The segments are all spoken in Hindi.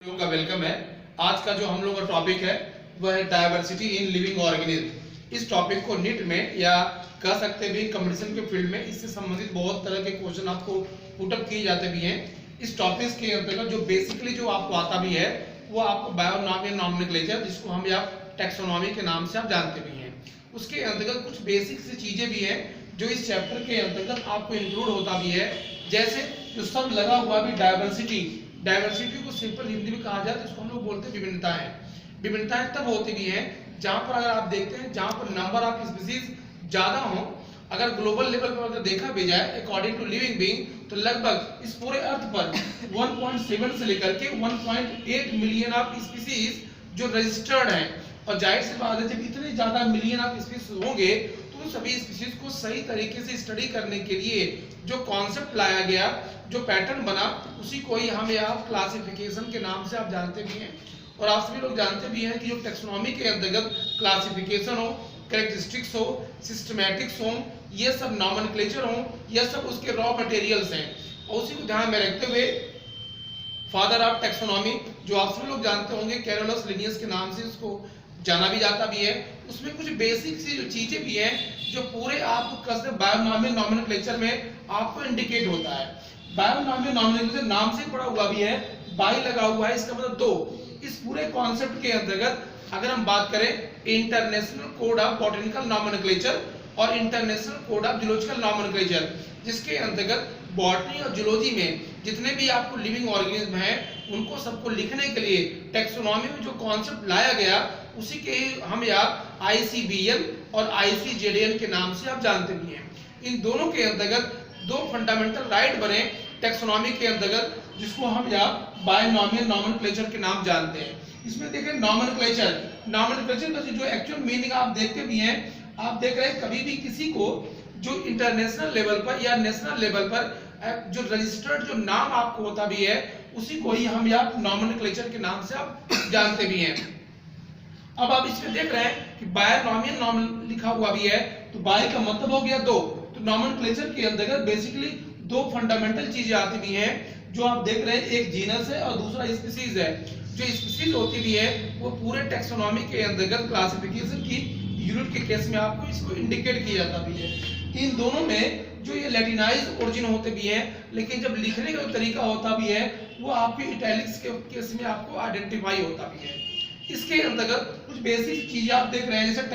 लोगों का वेलकम है। आज का जो हम लोग का टॉपिक है वह है डायवर्सिटी इन लिविंग ऑर्गेनिज्म। इस टॉपिक को नीट में या कह सकते भी कंपटीशन के फील्ड में इससे संबंधित बहुत तरह के क्वेश्चन आपको पुटअप किए जाते भी हैं। इस टॉपिक के अंतर्गत जो बेसिकली जो आपको आता भी है वो आपको बायोनॉमी नॉमेनक्लेचर, जिसको हम या टैक्सोनॉमी के नाम से आप जानते भी हैं, उसके अंतर्गत कुछ बेसिक सी चीजें भी हैं जो इस चैप्टर के अंतर्गत आपको इंक्लूड होता भी है। जैसे जो सब लगा हुआ भी डायवर्सिटी को सिंपल हिंदी में कहा जाए तो इसको हम लोग बोलते हैं विभिन्नताएं। विभिन्नताएं तब होती भी हैं जहां पर अगर आप देखते हैं जहां पर नंबर ऑफ स्पीशीज ज्यादा हो। अगर ग्लोबल लेवल पर अगर देखा भी जाए अकॉर्डिंग टू लिविंग बीइंग तो लगभग इस पूरे अर्थ पर 1.7 से लेकर के 1.8 मिलियन ऑफ स्पीशीज जो रजिस्टर्ड हैं। और जाहिर सी बात है जब इतने ज्यादा मिलियन ऑफ स्पीशीज होंगे तो सभी स्पीशीज को सही तरीके से स्टडी करने के लिए जो कॉन्सेप्ट लाया गया, जो पैटर्न बना, उसी को ही हम आप क्लासिफिकेशन के नाम से आप जानते भी हैं। और आप सभी लोग जानते भी हैं कि जो टैक्सोनॉमी के अंतर्गत क्लासिफिकेशन हो, कैरेक्टरिस्टिक्स हो, सिस्टमैटिक्स हो, ये सब नॉमेनक्लेचर हो, ये सब उसके रॉ मटेरियल्स हैं। और उसी को ध्यान में रखते हुए फादर ऑफ टैक्सोनॉमी जो आप सभी लोग जानते होंगे कैरोलस लिनियस के नाम से इसको जाना भी जाता भी है, उसमें कुछ बेसिक सी जो चीजें भी हैं जो पूरे आपको बायोनॉमी नॉमेनक्लेचर में आपको इंडिकेट होता है। बायोनॉमी नॉमेनक्लेचर नाम से पड़ा हुआ भी है, बाई लगा हुआ है, इसका मतलब दो। इस पूरे कॉन्सेप्ट के अंतर्गत अगर हम बात करें international code of botanical nomenclature और international code of zoological nomenclature, जिसके अंतर्गत बॉटनी और जूलॉजी में जितने भी आपको लिविंग ऑर्गेनिज्म हैं उनको सबको लिखने के लिए टैक्सोनॉमी में जो कॉन्सेप्ट लाया गया उसी के हम या ICBN और ICJDN के नाम से आप जानते भी हैं। इन दोनों के अंतर्गत दो फंडामेंटल राइट बने टैक्सोनॉमी के अंतर्गत, जिसको हम या बायोनॉमियल नॉमेनक्लेचर के नाम जानते हैं। इसमें देखें नॉमेनक्लेचर का जो एक्चुअल मीनिंग आप देखते भी हैं, आप देख रहे हैं कभी भी किसी को जो इंटरनेशनल लेवल पर या नेशनल लेवल पर जो रजिस्टर्ड जो नाम आपको होता भी है उसी को ही हम या नॉमेनक्लेचर के नाम से आप जानते भी हैं। अब आप इसमें देख रहे हैं कि बायोनॉमियल नॉमन लिखा हुआ भी है, तो बाय का मतलब हो गया दो। तो नॉमेनक्लेचर के अंतर्गत बेसिकली दो फंडामेंटल चीजें आती भी हैं जो आप देख रहे हैं, एक जीनस है और दूसरा स्पीशीज है। जो स्पीशीज होती भी है वो पूरे टैक्सोनॉमी के अंतर्गत क्लासिफिकेशन की यूनिट के केस में आपको इसको इंडिकेट किया जाता भी है। इन दोनों में जो ये लैटिनाइज ओरिजिन होते भी हैं, लेकिन जब लिखने का तरीका होता भी है वो आपके इटैलिक्स के केस में आपको आइडेंटिफाई होता भी है। इसके अंतर्गत कुछ बेसिक चीजें आप देख रहे हैं, जैसे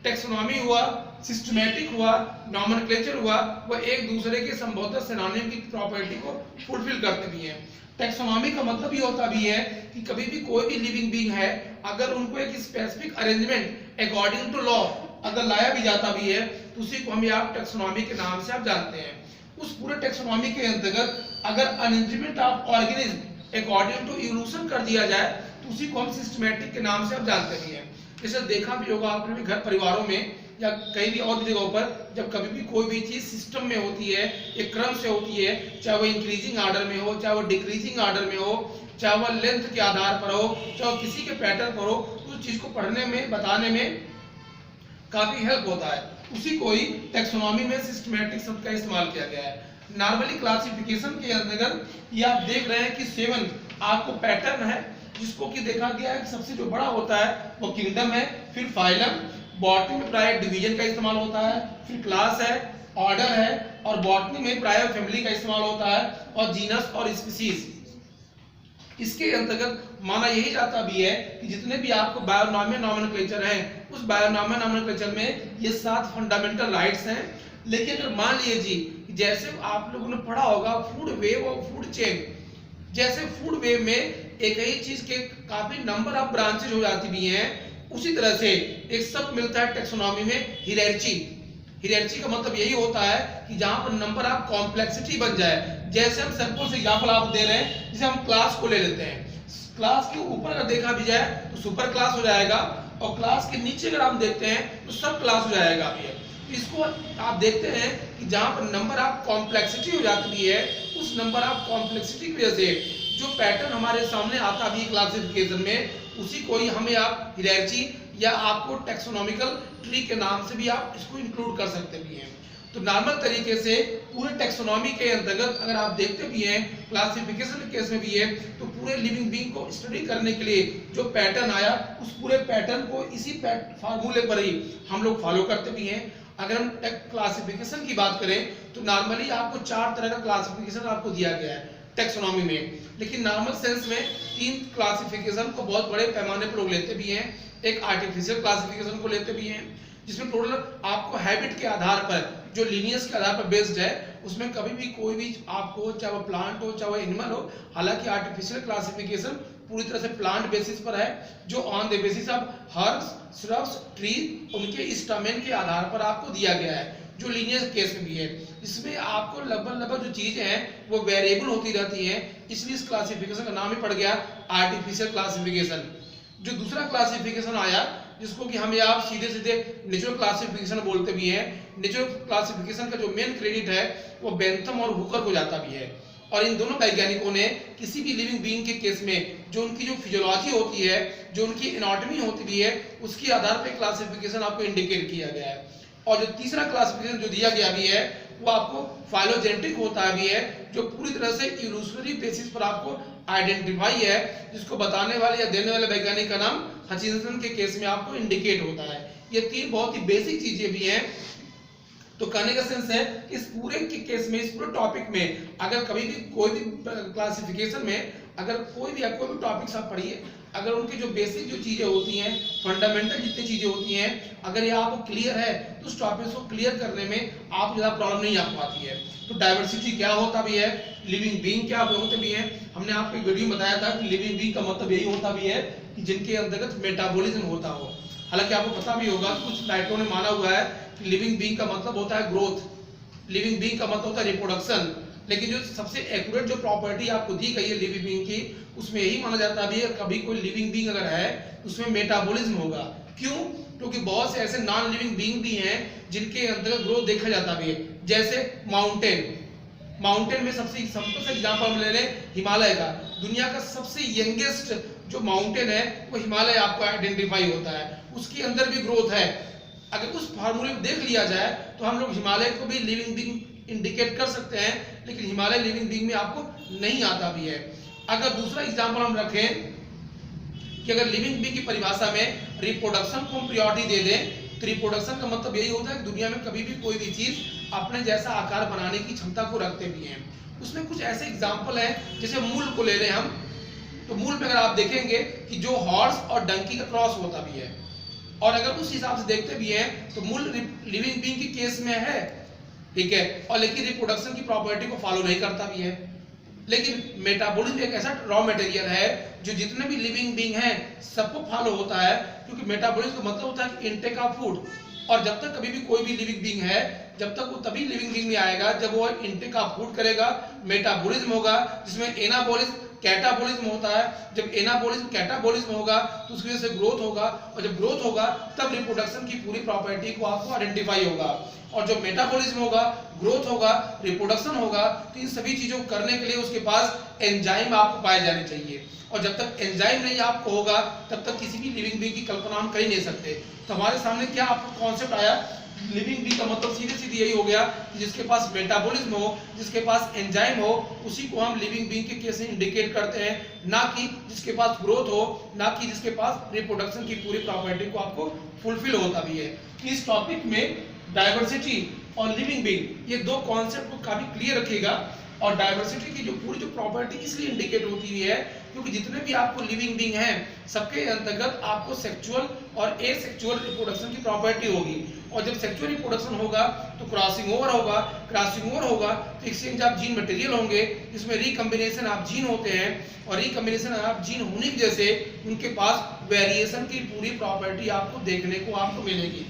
टैक्सोनॉमी हुआ, सिस्टमैटिक हुआ, नॉमेनक्लेचर हुआ, वो एक दूसरे के संभवतः सिनोनिम की प्रॉपर्टी को फुलफिल करते भी हैं। टैक्सोनॉमी का मतलब ये होता भी है कि कभी भी कोई भी लिविंग बीइंग है अगर उनको एक specific arrangement according to law अगर लाया भी जाता भी है तो उसी को हम आप टैक्सोनॉमी के नाम से आप जानते हैं। उस पूरे टैक्सोनॉमी के अंतर्गत अगर arrangement of organism according to evolution कर दिया जाए तो उसी को हम सिस्टमैटिक के नाम से आप जानते भी हैं। जैसे देखा भी होगा आपने भी घर परिवारों में या कहीं भी और जगहों पर जब कभी भी कोई भी चीज सिस्टम में होती है, एक क्रम से होती है, चाहे वो इंक्रीजिंग ऑर्डर में हो, चाहे वो डिक्रीजिंग ऑर्डर में हो, चाहे वो लेंथ के आधार पर हो, चाहे वो किसी के पैटर्न पर हो, तो उस चीज को पढ़ने में बताने में काफी हेल्प होता है। उसी को ही टैक्सोनॉमी में सिस्टमैटिक शब्द का इस्तेमाल किया गया है। नॉर्मली क्लासिफिकेशन के अंतर्गत ये आप देख रहे हैं कि 7 आपको पैटर्न है, जिसको कि देखा गया है कि सबसे जो बड़ा होता है वो किंगडम है, फिर फाइलम, बॉटनी में प्राय डिवीजन का इस्तेमाल होता है, फिर क्लास है, ऑर्डर है, और बॉटनी में प्राय फैमिली का इस्तेमाल होता है, और जीनस और स्पीशीज। इसके अंतर्गत माना यही जाता भी है कि जितने भी आपको बायोनॉमियल नॉमेनक्लेचर हैं उस बायोनॉमियल नॉमेनक्लेचर में ये 7 फंडामेंटल राइट्स हैं। लेकिन अगर मान लीजिए जैसे आप लोगों ने पढ़ा होगा फूड वेव और फूड चेन, जैसे फूड वेव में एक ही चीज के काफी नंबर ऑफ ब्रांचेज हो जाती भी हैं, उसी तरह से एक सब मिलता है टैक्सोनॉमी में हियरार्ची का मतलब यही होता है कि जहां पर नंबर ऑफ कॉम्प्लेक्सिटी बन जाए। जैसे हम सिंपल से एग्जांपल आप दे रहे हैं, जैसे हम क्लास को ले लेते हैं, क्लास के ऊपर अगर देखा भी जाए तो सुपर क्लास हो जाएगा, और क्लास के नीचे अगर हम देखते हैं तो सब क्लास हो जाएगा भी है। इसको आप देखते हैं कि जहां पर नंबर ऑफ कॉम्प्लेक्सिटी हो जाती है, उस नंबर ऑफ कॉम्प्लेक्सिटी की वजह से जो पैटर्न हमारे सामने आता भी क्लासिफिकेशन में, उसी को ही हमें आप हियरार्ची या आपको टैक्सोनॉमिकल ट्री के नाम से भी आप इसको इंक्लूड कर सकते भी हैं। तो नॉर्मल तरीके से पूरे टेक्सोनॉमी के अंतर्गत अगर आप देखते भी हैं, क्लासिफिकेशन के केस में भी है, तो पूरे लिविंग बीइंग को स्टडी करने के लिए जो पैटर्न आया उस पूरे पैटर्न को इसी फार्मूले पर ही हम लोग फॉलो करते भी हैं। अगर हम क्लासिफिकेशन की बात करें तो नॉर्मली आपको 4 तरह का क्लासिफिकेशन आपको दिया गया है टेक्सोनॉमी में, लेकिन नॉर्मल सेंस में 3 क्लासिफिकेशन को बहुत बड़े पैमाने पर लोग लेते भी हैं। एक आर्टिफिशियल क्लासिफिकेशन को लेते भी हैं, जिसमें टोटल आपको हैबिट के आधार पर, जो लीनियस के आधार पर बेस्ड है, उसमें कभी भी कोई भी आपको, चाहे वो प्लांट हो चाहे वो एनिमल हो, हालांकि आर्टिफिशियल क्लासिफिकेशन पूरी तरह से प्लांट बेसिस पर है, जो on the basis of herbs, shrubs, tree, उनके स्टैमेन के आधार पर आपको दिया गया है, जो लीनियर केस में भी है। इसमें आपको लगभग जो चीजें हैं वो वेरिएबल होती रहती हैं, इसलिए इस क्लासिफिकेशन का नाम ही पड़ गया आर्टिफिशियल क्लासिफिकेशन। जो दूसरा क्लासिफिकेशन आया, जिसको कि हम आप सीधे सीधे नेचुरल क्लासिफिकेशन बोलते भी हैं। नेचुरल क्लासिफिकेशन का जो मेन क्रेडिट है वो बेंथम और हुकर को जाता भी है, और इन दोनों वैज्ञानिकों ने किसी भी लिविंग बीइंग के केस में जो उनकी जो फिजियोलॉजी होती है, जो उनकी एनाटॉमी होती भी है, उसके आधार पर क्लासिफिकेशन आपको इंडिकेट किया गया है। और जो तीसरा क्लासिफिकेशन जो दिया गया भी है वो आपको फाइलोजेनेटिक होता भी है, जो पूरी तरह से इवोल्यूशनरी बेसिस पर आपको आइडेंटिफाई है, जिसको बताने वाले या देने वाले वैज्ञानिक का नाम हचिंसन के केस में आपको इंडिकेट होता है। ये 3 बहुत ही बेसिक चीजें भी हैं। तो कहने का सेंस है इस पूरे के केस में, इस पूरे टॉपिक में अगर कभी भी कोई भी क्लासिफिकेशन में अगर कोई भी टॉपिक्स आप पढ़िए, अगर उनकी जो बेसिक जो चीजें होती हैं, फंडामेंटल जितनी चीजें होती हैं, अगर ये आपको क्लियर है तो उस टॉपिक को क्लियर करने में आपको ज्यादा प्रॉब्लम नहीं आ पाती है। तो डाइवर्सिटी क्या होता भी है, लिविंग बीइंग क्या होते भी हैं, हमने आपको एक वीडियो में बताया था कि लिविंग बीइंग का मतलब यही होता भी है कि जिनके अंतर्गत मेटाबॉलिज्म होता हो। हालांकि आपको पता भी होगा, कुछ राइटरों ने माना हुआ है कि लिविंग बीइंग का मतलब होता है ग्रोथ, लिविंग बीइंग का मतलब होता है रिप्रोडक्शन, लेकिन जो सबसे एक्यूरेट जो प्रॉपर्टी आपको दी गई है लिविंग बीइंग की, उसमें यही माना जाता भी है कभी कोई लिविंग बीइंग अगर है उसमें मेटाबॉलिज्म होगा। क्यों? क्योंकि बहुत से ऐसे नॉन लिविंग बीइंग भी हैं जिनके अंतर्गत ग्रोथ देखा जाता भी है, जैसे माउंटेन में सबसे सिंपल सा एग्जांपल हम ले लें हिमालय का। दुनिया का सबसे यंगेस्ट जो माउंटेन है वो हिमालय आपको आइडेंटिफाई होता है, उसके अंदर भी ग्रोथ है। अगर उस फार्मूले में देख लिया जाए तो हम लोग हिमालय को भी लिविंग बीइंग इंडिकेट कर सकते हैं, लेकिन हिमालय लिविंग बीइंग में आपको नहीं आता भी है। अगर दूसरा एग्जांपल हम रखें कि अगर लिविंग बीइंग की परिभाषा में रिप्रोडक्शन को हम प्रायोरिटी दे दें, तो रिप्रोडक्शन का मतलब यही होता है कि दुनिया में कभी भी कोई भी चीज अपने जैसा आकार बनाने की क्षमता को रखते भी हैं। उसमें कुछ ऐसे एग्जांपल हैं, जैसे मूल को ले लें हम, तो मूल में अगर आप देखेंगे कि जो हॉर्स और डंकी का क्रॉस होता भी है, और अगर उस हिसाब से देखते भी हैं तो मूल लिविंग बीइंग के केस में है, ठीक है, और लेकिन रिप्रोडक्शन की प्रॉपर्टी को फॉलो नहीं करता भी है। लेकिन मेटाबॉलिज्म एक ऐसा रॉ मटेरियल है जो जितने भी लिविंग बीइंग हैं सबको फॉलो होता है, क्योंकि मेटाबॉलिज्म का मतलब होता है कि इनटेक ऑफ फूड, और जब तक कभी भी कोई भी लिविंग बीइंग है, जब तक वो तभी लिविंग बीइंग में आएगा जब वो इनटेक ऑफ फूड करेगा, मेटाबॉलिज्म होगा, जिसमें एनाबॉलिज्म कैटाबॉलिज्म होता है। जब एनाबॉलिज्म कैटाबॉलिज्म होगा तो उसकी वजह से ग्रोथ होगा, और जब ग्रोथ होगा तब रिप्रोडक्शन की पूरी प्रॉपर्टी को आपको आइडेंटिफाई होगा। और जो मेटाबॉलिज्म होगा, ग्रोथ होगा, रिप्रोडक्शन होगा, तो इन सभी चीजों को करने के लिए उसके पास एंजाइम आपको पाए जाने चाहिए, और जब तक एंजाइम नहीं आपको होगा तब तक किसी भी लिविंग बीइंग की कल्पना हम कर ही नहीं सकते। तो हमारे सामने क्या आपको कॉन्सेप्ट आया, लिविंग बीइंग का मतलब सीधे सीधे यही हो गया कि जिसके पास मेटाबॉलिज्म हो, जिसके पास एंजाइम हो, उसी को हम लिविंग बीइंग के केस में इंडिकेट करते हैं, ना कि जिसके पास ग्रोथ हो, ना कि जिसके पास रिप्रोडक्शन की पूरी प्रॉपर्टी को आपको फुलफिल होता भी है। इस टॉपिक में डाइवर्सिटी और लिविंग बीइंग, ये 2 कॉन्सेप्ट को काफी क्लियर रखिएगा। और डाइवर्सिटी की जो पूरी जो प्रॉपर्टी इसलिए इंडिकेट होती हुई है क्योंकि जितने भी आपको लिविंग बीइंग हैं सबके अंतर्गत आपको सेक्सुअल और एसेक्सुअल रिप्रोडक्शन की प्रॉपर्टी होगी, और जब सेक्सुअल रिप्रोडक्शन होगा तो क्रॉसिंग ओवर होगा, क्रॉसिंग ओवर होगा तो एक्सचेंज ऑफ जीन मटेरियल होंगे, जिसमें रिकॉम्बिनेशन ऑफ जीन होते हैं, और रिकॉम्बिनेशन ऑफ जीन होने की वजह से उनके पास वेरिएशन की पूरी प्रॉपर्टी आपको देखने को आपको मिलेगी।